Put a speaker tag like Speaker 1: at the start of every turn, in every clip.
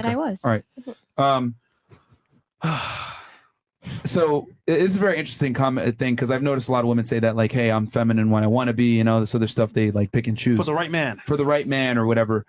Speaker 1: I was.
Speaker 2: All right. So it's a very interesting comment thing because I've noticed a lot of women say that like, "Hey, I'm feminine when I want to be," you know, this other stuff they like pick and choose
Speaker 3: for the right man
Speaker 2: or whatever.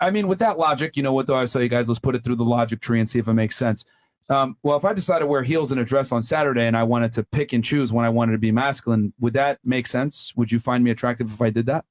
Speaker 2: I mean, with that logic, you know, what do I say, guys? Let's put it through the logic tree and see if it makes sense. Well, if I decided to wear heels and a dress on Saturday and I wanted to pick and choose when I wanted to be masculine, would that make sense? Would you find me attractive if I did that?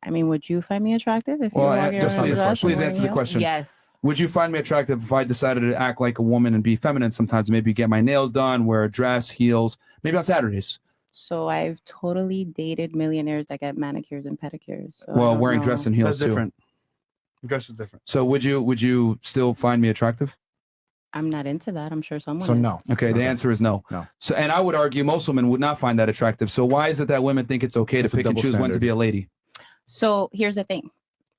Speaker 1: I mean, would you find me attractive if you
Speaker 2: Well,
Speaker 1: were walking around in a dress
Speaker 2: please
Speaker 1: and
Speaker 2: answer the
Speaker 1: wearing
Speaker 2: question.
Speaker 1: heels? Yes.
Speaker 2: Would you find me attractive if I decided to act like a woman and be feminine sometimes? Maybe get my nails done, wear a dress, heels, maybe on Saturdays.
Speaker 1: So I've totally dated millionaires that get manicures and pedicures. So
Speaker 2: Well, wearing dress and heels
Speaker 3: That's different.
Speaker 2: too.
Speaker 3: Dress is different.
Speaker 2: So would you still find me attractive?
Speaker 1: I'm not into that. I'm sure someone.
Speaker 2: So
Speaker 1: is.
Speaker 2: no. Okay, the answer is no.
Speaker 4: No.
Speaker 2: So, and I would argue most women would not find that attractive. So why is it that women think it's okay
Speaker 4: It's
Speaker 2: to
Speaker 4: a
Speaker 2: pick and
Speaker 4: double
Speaker 2: choose when to
Speaker 4: standard.
Speaker 2: be a lady?
Speaker 1: So here's the thing.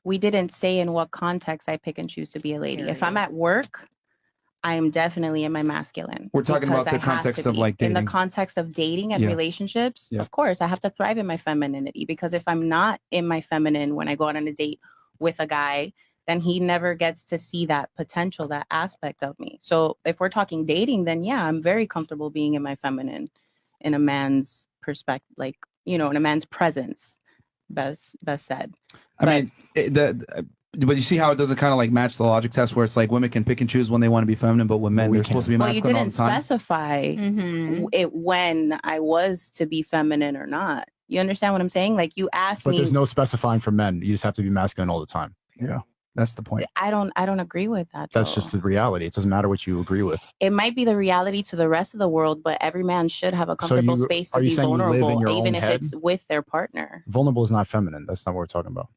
Speaker 1: We didn't say in what context I pick and choose to be a lady. If I'm at work, I am definitely in my masculine.
Speaker 2: We're talking
Speaker 1: because
Speaker 2: about the
Speaker 1: I have
Speaker 2: context
Speaker 1: to
Speaker 2: of
Speaker 1: be.
Speaker 2: like
Speaker 1: In
Speaker 2: dating.
Speaker 1: the context of dating and
Speaker 2: Yeah.
Speaker 1: relationships,
Speaker 2: Yeah.
Speaker 1: of course, I have to thrive in my femininity because if I'm not in my feminine when I go out on a date with a guy, then he never gets to see that potential, that aspect of me. So if we're talking dating, then yeah, I'm very comfortable being in my feminine, in a man's perspective, like, you know, in a man's presence, best said.
Speaker 2: I mean, but you see how it doesn't kind of like match the logic test where it's like women can pick and choose when they want to be feminine, but when men, they're supposed to be
Speaker 1: Well, you
Speaker 2: masculine all
Speaker 1: didn't
Speaker 2: the time.
Speaker 1: specify it when I was to be feminine or not. You understand what I'm saying? Like you asked
Speaker 4: But
Speaker 1: me.
Speaker 4: there's no specifying for men. You just have to be masculine all the time.
Speaker 2: Yeah, that's the point.
Speaker 1: I don't agree with that.
Speaker 4: That's just the reality. It doesn't matter what you agree with.
Speaker 1: It might be the reality to the rest of the world, but every man should have a comfortable space to
Speaker 4: are you
Speaker 1: be
Speaker 4: saying you live in
Speaker 1: vulnerable,
Speaker 4: your
Speaker 1: even
Speaker 4: own
Speaker 1: if
Speaker 4: head?
Speaker 1: it's with their partner.
Speaker 4: Vulnerable is not feminine. That's not what we're talking about.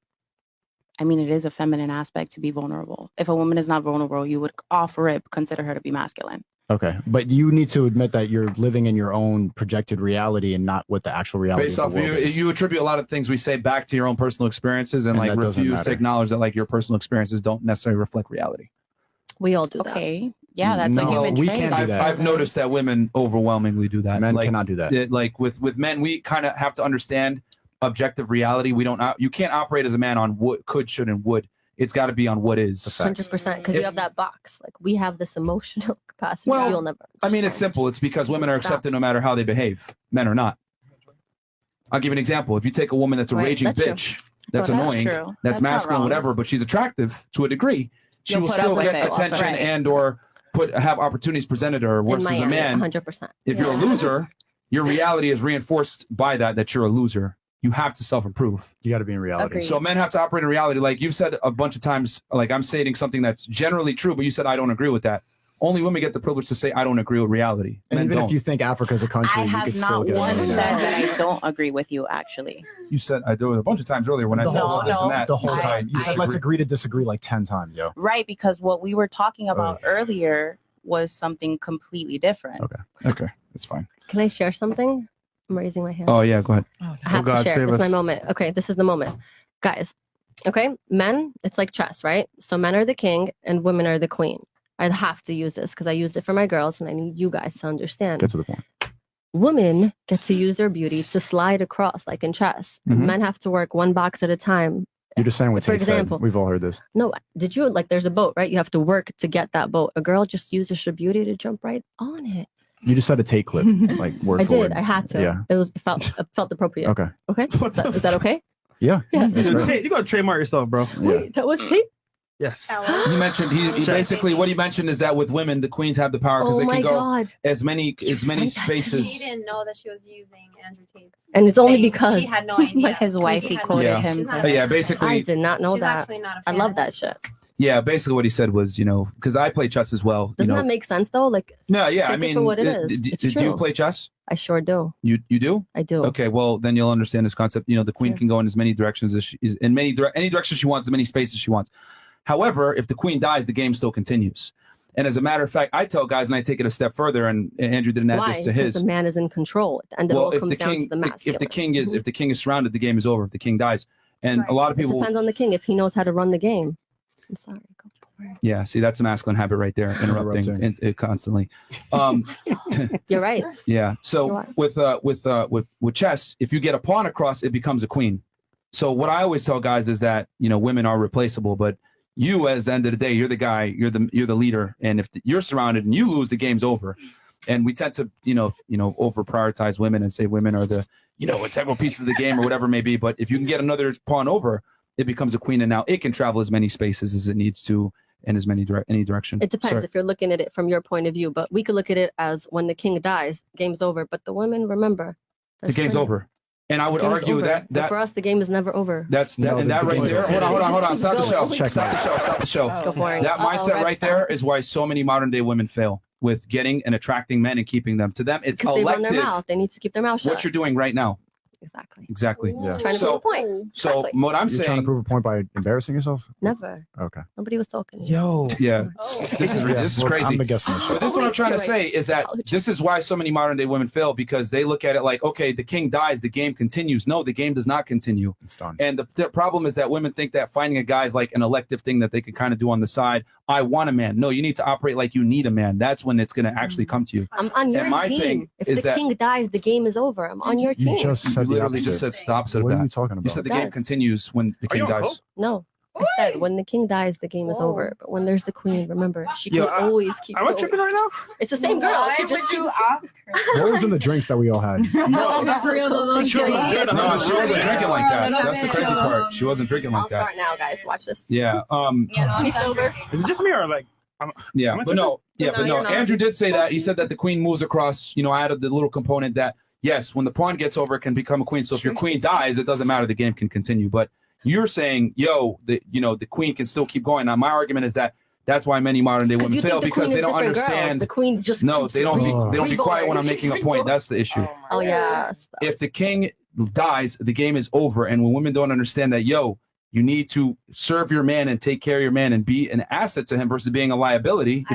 Speaker 1: I mean, it is a feminine aspect to be vulnerable. If a woman is not vulnerable, you would off rip consider her to be masculine.
Speaker 4: Okay, but you need to admit that you're living in your own projected reality and not what the actual reality
Speaker 2: Based
Speaker 4: of
Speaker 2: off
Speaker 4: the
Speaker 2: of
Speaker 4: world is.
Speaker 2: you attribute a lot of things we say back to your own personal experiences and like
Speaker 4: that doesn't
Speaker 2: refuse to
Speaker 4: matter.
Speaker 2: acknowledge that like your personal experiences don't necessarily reflect reality.
Speaker 5: We all do that.
Speaker 1: Okay. Yeah, that's a
Speaker 2: No,
Speaker 1: human
Speaker 2: we
Speaker 1: trait.
Speaker 2: can't do that. I've noticed that women overwhelmingly do that.
Speaker 4: Men
Speaker 2: Like,
Speaker 4: cannot do that.
Speaker 2: Like with men, we kind of have to understand objective reality. We don't. You can't operate as a man on what could, should, and would. It's got to be on what is.
Speaker 5: 100%, because you have that box. Like we have this emotional capacity.
Speaker 2: Well,
Speaker 5: You'll never.
Speaker 2: I mean, it's simple. It's because women are
Speaker 5: Stop.
Speaker 2: accepted no matter how they behave. Men are not. I'll give you an example. If you take a woman that's a
Speaker 5: Right,
Speaker 2: raging
Speaker 5: that's true.
Speaker 2: bitch, that's
Speaker 1: Well, that's
Speaker 2: annoying,
Speaker 1: true.
Speaker 2: that's
Speaker 1: That's not
Speaker 2: masculine,
Speaker 1: wrong.
Speaker 2: whatever, but she's attractive to a degree, she
Speaker 1: You'll
Speaker 2: will
Speaker 1: put up
Speaker 2: still
Speaker 1: with
Speaker 2: get
Speaker 1: it.
Speaker 2: attention
Speaker 1: Right.
Speaker 2: and or have opportunities presented to her. Versus a
Speaker 5: Miami,
Speaker 2: man,
Speaker 5: 100%.
Speaker 2: if you're a loser, your reality is reinforced by that you're a loser. You have to self-improve.
Speaker 4: You got to be in reality.
Speaker 5: Agreed.
Speaker 2: So men have to operate in reality. Like you've said a bunch of times, like I'm stating something that's generally true, but you said I don't agree with that. Only women get the privilege to say I don't agree with reality.
Speaker 4: And
Speaker 2: Men
Speaker 4: even
Speaker 2: don't.
Speaker 4: if you think Africa's a country,
Speaker 1: I
Speaker 4: you
Speaker 1: have
Speaker 4: could still
Speaker 1: not
Speaker 4: get
Speaker 1: once
Speaker 4: away with
Speaker 1: said
Speaker 4: that.
Speaker 1: that I don't agree with you, actually.
Speaker 2: You said I do it a bunch of times earlier when I said this and that.
Speaker 4: The whole
Speaker 2: You said
Speaker 4: time. You
Speaker 2: I
Speaker 4: said let's
Speaker 2: disagree.
Speaker 4: agree to disagree like 10 times, yo.
Speaker 1: Right, because what we were talking about earlier was something completely different.
Speaker 2: Okay, that's fine.
Speaker 5: Can I share something? I'm raising my hand.
Speaker 2: Oh yeah, go ahead.
Speaker 5: I have to share. It's my moment. Okay, this is the moment. Guys, okay, men, it's like chess, right? So men are the king and women are the queen. I have to use this because I used it for my girls and I need you guys to understand.
Speaker 4: Get to the point.
Speaker 5: Women get to use their beauty to slide across like in chess.
Speaker 4: Mhm.
Speaker 5: Men have to work one box at a time.
Speaker 4: You're just saying what
Speaker 5: For
Speaker 4: Tate said.
Speaker 5: example-
Speaker 4: We've all heard this.
Speaker 5: No, did you like there's a boat, right? You have to work to get that boat. A girl just uses her beauty to jump right on it.
Speaker 4: You just said a Tate clip, like word
Speaker 5: I
Speaker 4: for
Speaker 5: did.
Speaker 4: word.
Speaker 5: I had to.
Speaker 4: Yeah.
Speaker 5: It felt appropriate.
Speaker 4: Okay.
Speaker 5: Okay. Is that okay?
Speaker 4: Yeah.
Speaker 5: Yeah.
Speaker 4: That's
Speaker 3: You
Speaker 4: great.
Speaker 3: gotta trademark yourself, bro.
Speaker 5: Wait, that was Tate?
Speaker 3: Yes.
Speaker 2: He mentioned he basically what he mentioned is that with women the queens have the power because
Speaker 5: Oh
Speaker 2: they
Speaker 5: my
Speaker 2: can go
Speaker 5: God.
Speaker 2: as many spaces.
Speaker 6: She didn't know that she was using Andrew Tate's.
Speaker 5: And it's only
Speaker 6: thing.
Speaker 5: because
Speaker 6: she had no idea.
Speaker 1: His wife, he quoted
Speaker 2: Yeah.
Speaker 1: him.
Speaker 2: Oh, yeah, basically.
Speaker 5: I did not know
Speaker 6: She's
Speaker 5: that.
Speaker 6: actually not a
Speaker 5: I
Speaker 6: fan
Speaker 5: love
Speaker 6: of
Speaker 5: that shit.
Speaker 2: Yeah, basically what he said was, because I play chess as well.
Speaker 5: Doesn't
Speaker 2: you know,
Speaker 5: that make sense though? Like,
Speaker 2: no, yeah,
Speaker 5: take
Speaker 2: I
Speaker 5: it
Speaker 2: mean,
Speaker 5: for what it is. It's
Speaker 2: do you
Speaker 5: true.
Speaker 2: play chess?
Speaker 5: I sure do.
Speaker 2: You do?
Speaker 5: I do.
Speaker 2: Okay, well then you'll understand this concept. The queen can go in as many directions as any direction she wants, as many spaces she wants. However, if the queen dies, the game still continues. And as a matter of fact, I tell guys, and I take it a step further, and Andrew didn't add
Speaker 5: Why?
Speaker 2: this to
Speaker 5: Because
Speaker 2: his.
Speaker 5: the man is in control. At the end, it all comes down to the masculine.
Speaker 2: if the king is surrounded, the game is over. If the king dies, and a lot of
Speaker 5: It
Speaker 2: people,
Speaker 5: depends on the king if he knows how to run the game. I'm sorry. Go for it.
Speaker 2: yeah, see, that's a masculine habit right there, interrupting constantly.
Speaker 5: You're right.
Speaker 2: Yeah.
Speaker 5: You
Speaker 2: So
Speaker 5: are.
Speaker 2: with chess, if you get a pawn across, it becomes a queen. So what I always tell guys is that women are replaceable, but You, as the end of the day, you're the guy, you're the leader, and if you're surrounded and you lose, the game's over. And we tend to, over prioritize women and say women are the, integral pieces of the game or whatever it may be. But if you can get another pawn over, it becomes a queen, and now it can travel as many spaces as it needs to in as many any direction.
Speaker 5: It depends if you're looking at it from your point of view, but we could look at it as when the king dies, game's over. But the women, remember,
Speaker 2: the game's over. And I would argue that
Speaker 5: for us, the game is never over.
Speaker 2: That's that, and that right there. Hold on. Stop the show.
Speaker 5: Go for it.
Speaker 2: That mindset right there is why so many modern day women fail with getting and attracting men and keeping them. To them, it's
Speaker 5: because
Speaker 2: elective.
Speaker 5: they run their mouth. They need to keep their mouth shut.
Speaker 2: What you're doing right now. Exactly.
Speaker 4: Yeah.
Speaker 5: Trying to prove a point.
Speaker 2: So
Speaker 5: Exactly.
Speaker 2: what I'm
Speaker 4: You're
Speaker 2: saying,
Speaker 4: trying to prove a point by embarrassing yourself?
Speaker 5: Never.
Speaker 4: Okay.
Speaker 5: Nobody was talking.
Speaker 2: Yeah. This is crazy.
Speaker 4: I'm guessing this.
Speaker 2: But this is what I'm trying to say is that this is why so many modern day women fail, because they look at it like, okay, the king dies, the game continues. No, the game does not continue.
Speaker 4: It's done.
Speaker 2: And the problem is that women think that finding a guy is like an elective thing that they can kind of do on the side. I want a man. No, you need to operate like you need a man. That's when it's going to actually come to you.
Speaker 5: I'm on your
Speaker 2: my
Speaker 5: team.
Speaker 2: thing
Speaker 5: If
Speaker 2: is
Speaker 5: the
Speaker 2: that-
Speaker 5: king dies, the game is over. I'm on your team.
Speaker 4: You just said
Speaker 2: You
Speaker 4: the
Speaker 2: literally
Speaker 4: opposite.
Speaker 2: just said stop. Said
Speaker 4: What are
Speaker 2: that.
Speaker 4: you talking about?
Speaker 2: You said the
Speaker 5: It
Speaker 2: game
Speaker 5: does.
Speaker 2: continues when the king dies.
Speaker 5: No. I said when the king dies, the game is over. But when there's the queen, remember, she can always keep
Speaker 3: Am I
Speaker 5: going.
Speaker 3: tripping right now?
Speaker 5: It's the same girl. She just
Speaker 6: you
Speaker 5: keeps...
Speaker 6: ask her?
Speaker 4: What was in the drinks that we all had?
Speaker 1: No, for real,
Speaker 2: No, she wasn't drinking like that. That's the crazy part. She wasn't drinking
Speaker 5: I'll
Speaker 2: like that.
Speaker 5: start now, guys. Watch this.
Speaker 2: Yeah.
Speaker 5: Me sober.
Speaker 3: Is it just me or like?
Speaker 2: Yeah,
Speaker 3: Am I
Speaker 2: but no,
Speaker 5: tripping?
Speaker 2: but
Speaker 5: No,
Speaker 2: no.
Speaker 5: you're not.
Speaker 2: Andrew did say that. He said that the queen moves across. I added the little component that yes, when the pawn gets over, it can become a queen. So if your queen dies, it doesn't matter. The game can continue. But you're saying, the queen can still keep going. Now, my argument is that that's why many modern day women fail, because they don't understand.
Speaker 5: The queen just
Speaker 2: No,
Speaker 5: keeps
Speaker 2: they don't be quiet when I'm
Speaker 5: reborn.
Speaker 2: making a point. That's the issue.
Speaker 5: Oh yeah.
Speaker 2: If the king dies, the game is over. And when women don't understand that, you need to serve your man and take care of your man and be an asset to him versus being a liability.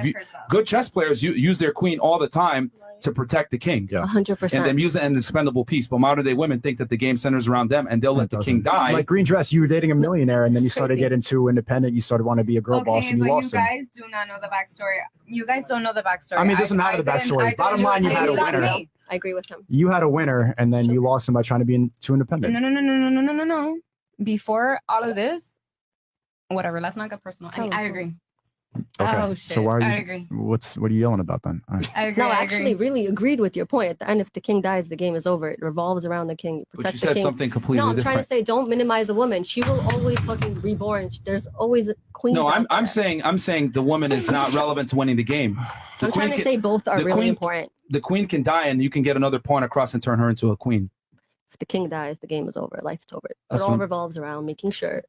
Speaker 2: Good chess players use their queen all the time to protect the king.
Speaker 4: Yeah.
Speaker 5: 100%.
Speaker 2: And then use it as an expendable piece. But modern day women think that the game centers around them and they'll let the king die.
Speaker 4: Like Green Dress, you were dating a millionaire and then you started
Speaker 5: Crazy.
Speaker 4: getting too independent. You started wanting to be a girl boss and you
Speaker 6: but
Speaker 4: lost
Speaker 6: you
Speaker 4: him.
Speaker 6: guys do not know the backstory. You guys don't know the backstory.
Speaker 4: I mean, it doesn't matter the backstory. Bottom line, you had a winner.
Speaker 5: I agree with him.
Speaker 4: You had a winner and then you lost him by trying to be too independent.
Speaker 6: No. Before all of this, whatever. Let's not get personal. I agree.
Speaker 4: Okay.
Speaker 6: Oh, shit.
Speaker 4: So why are you?
Speaker 6: I agree.
Speaker 4: What are you yelling about then? All right.
Speaker 6: I agree.
Speaker 5: No, I
Speaker 6: I
Speaker 5: actually
Speaker 6: agree.
Speaker 5: really agreed with your point. At the end, if the king dies, the game is over. It revolves around the king. You
Speaker 2: But
Speaker 5: protect
Speaker 2: you
Speaker 5: the
Speaker 2: said
Speaker 5: king.
Speaker 2: something completely
Speaker 5: No, I'm trying to
Speaker 2: different.
Speaker 5: say don't minimize a woman. She will always fucking reborn. There's always a queen.
Speaker 2: No, I'm saying the woman is not relevant to winning the game. The
Speaker 5: I'm trying to
Speaker 2: queen
Speaker 5: say both are
Speaker 2: the
Speaker 5: really
Speaker 2: queen-
Speaker 5: important.
Speaker 2: The queen can die and you can get another pawn across and turn her into a queen.
Speaker 5: If the king dies, the game is over. Life's over.
Speaker 2: That's
Speaker 5: It all
Speaker 2: what-
Speaker 5: revolves around making sure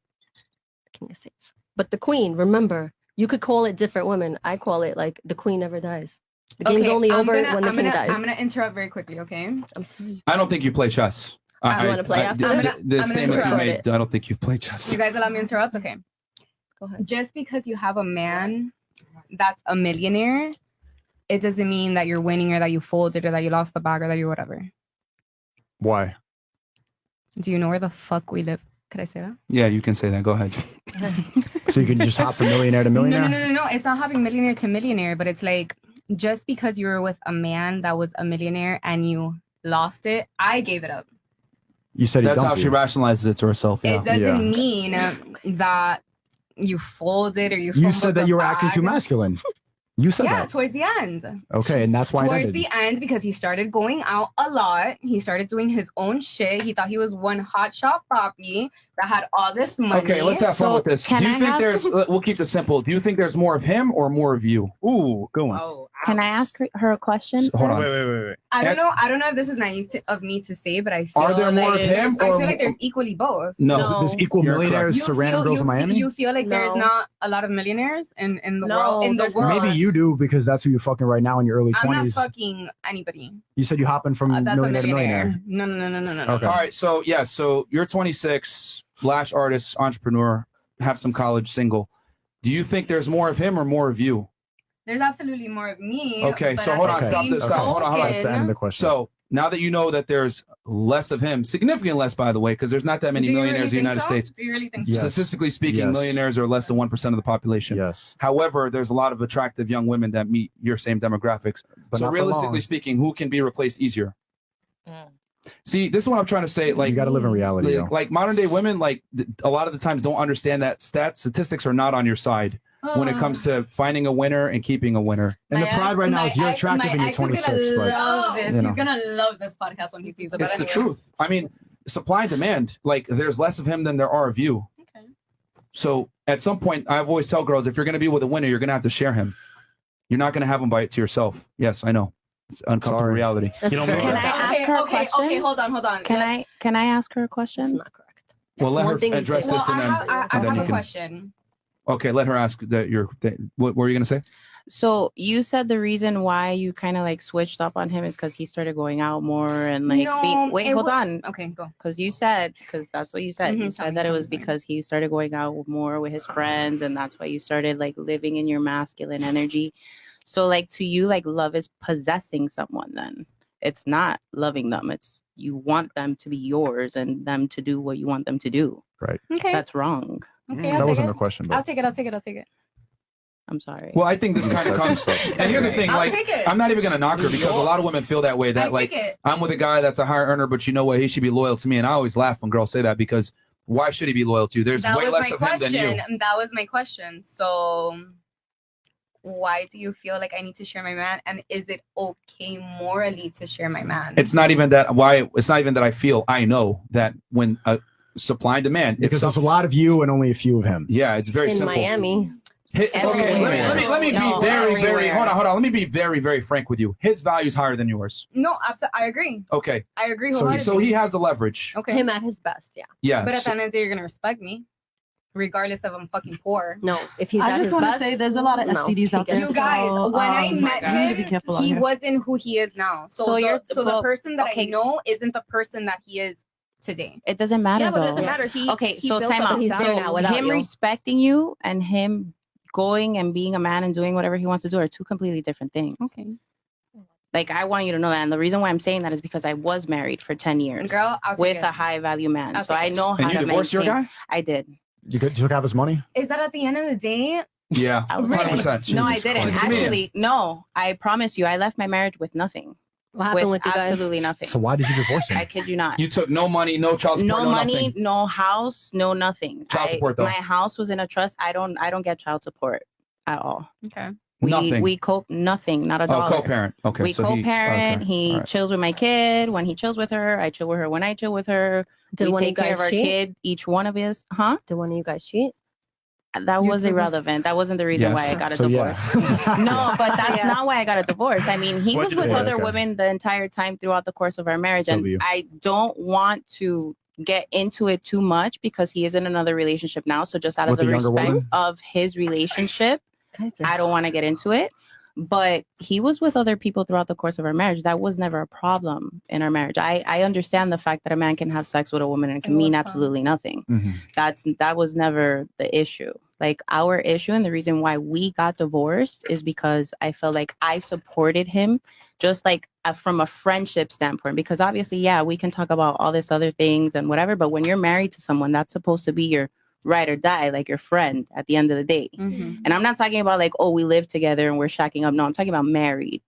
Speaker 5: the king is safe. But the queen, remember, you could call it different women. I call it like the queen never dies. The game's only over when the king dies.
Speaker 6: I'm gonna interrupt very quickly, okay?
Speaker 5: I'm sorry.
Speaker 2: I don't think you play chess.
Speaker 5: You wanna play after this?
Speaker 2: The
Speaker 6: I'm
Speaker 2: statements you
Speaker 6: gonna
Speaker 2: made,
Speaker 5: interrupt
Speaker 2: I don't think you play chess.
Speaker 6: You guys allow me to interrupt? Okay.
Speaker 5: Go ahead.
Speaker 6: Just because you have a man that's a millionaire, it doesn't mean that you're winning or that you folded or that you lost the bag or that you whatever.
Speaker 4: Why?
Speaker 6: Do you know where the fuck we live? Could I say that?
Speaker 2: Yeah, you can say that. Go ahead.
Speaker 4: So you can just hop from millionaire to millionaire?
Speaker 6: No. It's not having millionaire to millionaire, but it's like just because you were with a man that was a millionaire and you lost it, I gave it up.
Speaker 4: You said he
Speaker 2: That's how
Speaker 4: dumped
Speaker 2: she
Speaker 4: you.
Speaker 2: rationalizes it to herself. Yeah.
Speaker 6: It doesn't
Speaker 4: Yeah.
Speaker 6: mean that you folded or you.
Speaker 4: You
Speaker 6: fumbled
Speaker 4: said that
Speaker 6: the
Speaker 4: you were acting too
Speaker 6: bag.
Speaker 4: masculine. You said
Speaker 6: Yeah,
Speaker 4: that.
Speaker 6: towards the end.
Speaker 4: Okay, and that's why it
Speaker 6: Towards
Speaker 4: ended.
Speaker 6: the end, because he started going out a lot. He started doing his own shit. He thought he was one hot shot poppy that had all this money.
Speaker 2: Okay, let's have fun with this. Do
Speaker 1: can
Speaker 2: you
Speaker 1: I
Speaker 2: think
Speaker 1: have-
Speaker 2: there's? We'll keep it simple. Do you think there's more of him or more of you?
Speaker 3: Ooh, good one.
Speaker 6: Oh,
Speaker 1: Can I
Speaker 6: ouch.
Speaker 1: ask her a question?
Speaker 2: Hold on.
Speaker 3: Wait.
Speaker 6: I don't know. I don't know if this is naive of me to say, but I feel
Speaker 2: Are there more
Speaker 6: like
Speaker 2: of him
Speaker 6: I
Speaker 2: or
Speaker 6: feel like there's equally both.
Speaker 2: No.
Speaker 5: No.
Speaker 4: There's equal
Speaker 2: You're
Speaker 4: millionaires
Speaker 6: You
Speaker 4: to random
Speaker 6: feel-
Speaker 4: girls
Speaker 6: you
Speaker 4: in
Speaker 6: fe-
Speaker 4: Miami?
Speaker 6: You feel like there's
Speaker 5: No.
Speaker 6: not a lot of millionaires in the
Speaker 5: No,
Speaker 6: world. In the
Speaker 5: there's
Speaker 6: world.
Speaker 5: not.
Speaker 4: Maybe you do because that's who you're fucking right now in your early
Speaker 6: I'm not
Speaker 4: 20s.
Speaker 6: fucking anybody.
Speaker 4: You said you hopping from
Speaker 6: That's a
Speaker 4: millionaire to millionaire.
Speaker 6: millionaire. No.
Speaker 4: Okay.
Speaker 2: All right. So yeah. So you're 26, lash artist, entrepreneur, have some college, single. Do you think there's more of him or more of you?
Speaker 6: There's absolutely more of me.
Speaker 2: Okay,
Speaker 6: but
Speaker 2: so
Speaker 6: at
Speaker 2: hold
Speaker 6: the
Speaker 2: on, stop
Speaker 6: same
Speaker 2: this, stop, hold on.
Speaker 4: That's the end of the question.
Speaker 2: So now that you know that there's less of him, significant less, by the way, because there's not that many
Speaker 6: Do you
Speaker 2: millionaires
Speaker 6: really
Speaker 2: in the United
Speaker 6: think so?
Speaker 2: States.
Speaker 6: Do you really think
Speaker 4: Yes.
Speaker 6: so?
Speaker 2: Statistically speaking,
Speaker 4: Yes.
Speaker 2: millionaires are less than 1% of the population.
Speaker 4: Yes.
Speaker 2: However, there's a lot of attractive young women that meet your same demographics.
Speaker 4: But
Speaker 2: So
Speaker 4: not for
Speaker 2: realistically
Speaker 4: long.
Speaker 2: speaking, who can be replaced easier? See, this is what I'm trying to say. Like,
Speaker 4: you got to live in reality. yo.
Speaker 2: like modern day women, like a lot of the times don't understand that statistics are not on your side when it comes to finding a winner and keeping a winner.
Speaker 4: And the pride right now is you're attractive and you're 26, but
Speaker 6: He's gonna love this podcast when he sees it.
Speaker 2: It's the truth. I mean, supply and demand. Like, there's less of him than there are of you.
Speaker 6: Okay.
Speaker 2: So at some point, I've always tell girls, if you're going to be with a winner, you're going to have to share him. You're not going to have him by it to yourself. Yes, I know. It's uncomfortable reality.
Speaker 5: That's
Speaker 3: You know,
Speaker 5: true.
Speaker 1: Can I ask her a question?
Speaker 6: Okay, hold on.
Speaker 1: Can I ask her a
Speaker 5: That's
Speaker 1: question?
Speaker 5: not correct.
Speaker 2: Well, let
Speaker 5: one
Speaker 2: her
Speaker 5: thing you
Speaker 2: address
Speaker 5: say.
Speaker 2: this and then.
Speaker 6: I
Speaker 2: and then
Speaker 6: have
Speaker 2: you
Speaker 6: a
Speaker 2: can-
Speaker 6: question.
Speaker 2: Okay, let her ask that. What were you going to say?
Speaker 1: So you said the reason why you kind of like switched up on him is because he started going out more and like
Speaker 6: No,
Speaker 1: wait,
Speaker 6: it
Speaker 1: hold
Speaker 6: wa-
Speaker 1: on.
Speaker 6: Okay, go.
Speaker 1: Because that's what you said.
Speaker 6: Mhm,
Speaker 1: You
Speaker 6: tell
Speaker 1: said
Speaker 6: me,
Speaker 1: that it
Speaker 6: tell me,
Speaker 1: was
Speaker 6: tell me.
Speaker 1: because he started going out more with his friends, and that's why you started like living in your masculine energy. So like to you, like love is possessing someone. Then it's not loving them. It's you want them to be yours and them to do what you want them to do.
Speaker 6: Okay.
Speaker 1: That's wrong.
Speaker 6: Okay,
Speaker 4: that wasn't a question,
Speaker 6: I'll
Speaker 4: but
Speaker 6: take it.
Speaker 1: I'm sorry.
Speaker 2: Well, I think this kind of comes. And here's the thing,
Speaker 6: I'll
Speaker 2: like,
Speaker 6: take it.
Speaker 2: I'm not even gonna knock her because a lot of women feel that way. That
Speaker 6: I
Speaker 2: like,
Speaker 6: take it.
Speaker 2: I'm with a guy that's a higher earner, but you know what? He should be loyal to me. And I always laugh when girls say that because why should he be loyal to you? There's
Speaker 6: That
Speaker 2: way
Speaker 6: was
Speaker 2: less
Speaker 6: my
Speaker 2: of him than you.
Speaker 6: question. That was my question. So, why do you feel like I need to share my man? And is it okay morally to share my man?
Speaker 2: It's not even that. Why? It's not even that I feel. I know that when supply and demand.
Speaker 4: because there's a lot of you and only a few of him.
Speaker 2: Yeah, it's very
Speaker 5: In
Speaker 2: simple.
Speaker 5: Miami.
Speaker 2: Okay, let me
Speaker 1: No,
Speaker 2: be very, very.
Speaker 1: everywhere.
Speaker 2: Hold on. Let me be very, very frank with you. His value is higher than yours.
Speaker 6: No, absolutely. I agree.
Speaker 2: Okay,
Speaker 6: I agree.
Speaker 2: so
Speaker 6: wholeheartedly.
Speaker 2: he has the leverage.
Speaker 6: Okay.
Speaker 5: Him at his best, yeah.
Speaker 2: Yeah.
Speaker 6: But at
Speaker 2: so-
Speaker 6: the end of the day, you're gonna respect me, regardless of I'm fucking poor.
Speaker 5: No, if he's
Speaker 7: I
Speaker 5: at
Speaker 7: just
Speaker 5: his
Speaker 7: want to
Speaker 5: best,
Speaker 7: say there's a lot of
Speaker 5: no,
Speaker 7: STDs out
Speaker 5: he
Speaker 7: there.
Speaker 5: gets-
Speaker 6: You guys,
Speaker 7: so,
Speaker 6: when I met
Speaker 7: you need to be
Speaker 6: him,
Speaker 7: careful out
Speaker 6: he
Speaker 7: here.
Speaker 6: wasn't who he is now. So, the
Speaker 1: well,
Speaker 6: person that
Speaker 1: okay.
Speaker 6: I know isn't the person that he is today.
Speaker 1: It doesn't matter
Speaker 7: Yeah, but it
Speaker 1: though.
Speaker 7: doesn't matter. He
Speaker 1: Okay,
Speaker 7: he
Speaker 1: so
Speaker 7: built
Speaker 1: time
Speaker 7: up
Speaker 1: out.
Speaker 7: his
Speaker 5: He's there
Speaker 7: value.
Speaker 5: now without
Speaker 1: Him
Speaker 5: you.
Speaker 1: respecting you and him going and being a man and doing whatever he wants to do are two completely different things.
Speaker 6: Okay.
Speaker 1: Like I want you to know that, and the reason why I'm saying that is because I was married for 10 years,
Speaker 6: Girl, I'll take
Speaker 1: with
Speaker 6: it.
Speaker 1: a high value man,
Speaker 6: I'll
Speaker 1: so
Speaker 6: take
Speaker 1: I
Speaker 6: it.
Speaker 1: know how
Speaker 2: And you
Speaker 1: to
Speaker 2: divorced your
Speaker 1: maintain.
Speaker 2: guy?
Speaker 1: I did.
Speaker 4: You took out his money?
Speaker 6: Is that at the end of the day?
Speaker 2: Yeah,
Speaker 1: I was
Speaker 2: 100%.
Speaker 1: No, I
Speaker 4: Jesus
Speaker 1: didn't.
Speaker 4: Christ.
Speaker 1: Actually, no. I promise you, I left my marriage with nothing.
Speaker 5: what happened with you guys?
Speaker 1: absolutely nothing.
Speaker 4: So why did you divorce him?
Speaker 1: I kid you not.
Speaker 2: You took no money, no child support,
Speaker 1: No money,
Speaker 2: nothing.
Speaker 1: no house, no nothing.
Speaker 2: Child support, though.
Speaker 1: My house was in a trust. I don't get child support at all.
Speaker 6: Okay.
Speaker 2: Nothing.
Speaker 1: We nothing, not a dollar.
Speaker 2: Co-parent. Okay,
Speaker 1: We
Speaker 2: so
Speaker 1: co-parent.
Speaker 2: okay,
Speaker 1: He
Speaker 2: all right.
Speaker 1: chills with my kid when he chills with her. I chill with her when I chill with her.
Speaker 5: Did
Speaker 1: we
Speaker 5: one of you
Speaker 1: take care of
Speaker 5: guys
Speaker 1: our
Speaker 5: cheat?
Speaker 1: kid, each one of us. Huh?
Speaker 5: Did one of you guys cheat?
Speaker 1: That
Speaker 6: You
Speaker 1: was
Speaker 6: two was-
Speaker 1: irrelevant. That wasn't the reason
Speaker 2: Yes.
Speaker 1: why I got a
Speaker 4: So
Speaker 1: divorce.
Speaker 4: yeah.
Speaker 1: No, but that's
Speaker 7: Yes.
Speaker 1: not why I got a divorce. I mean, he
Speaker 3: What'd
Speaker 1: was
Speaker 3: you
Speaker 1: with
Speaker 3: do?
Speaker 1: other
Speaker 4: Okay.
Speaker 1: women the entire time throughout the course of our marriage. And
Speaker 4: W.
Speaker 1: I don't want to get into it too much because he is in another relationship now. So just out of
Speaker 4: With
Speaker 1: the
Speaker 4: the younger
Speaker 1: respect
Speaker 4: woman?
Speaker 1: of his relationship,
Speaker 5: Guys are-
Speaker 1: I don't want to get into it. But he was with other people throughout the course of our marriage. That was never a problem in our marriage. I understand the fact that a man can have sex with a woman and it can
Speaker 6: And
Speaker 1: mean
Speaker 6: what's wrong?
Speaker 1: absolutely nothing.
Speaker 4: Mhm.
Speaker 1: That was never the issue. Like our issue and the reason why we got divorced is because I felt like I supported him just like from a friendship standpoint. Because obviously, yeah, we can talk about all this other things and whatever, but when you're married to someone, that's supposed to be your ride or die, like your friend at the end of the day.
Speaker 6: Mm-hmm.
Speaker 1: And I'm not talking about like, oh, we live together and we're shacking up. No, I'm talking about married.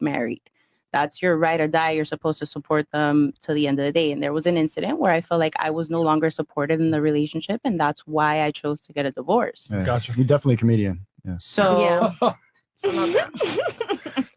Speaker 1: That's your ride or die. You're supposed to support them to the end of the day. And there was an incident where I felt like I was no longer supported in the relationship. And that's why I chose to get a divorce.
Speaker 4: Yeah.
Speaker 3: Gotcha.
Speaker 4: You're definitely a comedian. Yeah.
Speaker 1: So
Speaker 5: Yeah.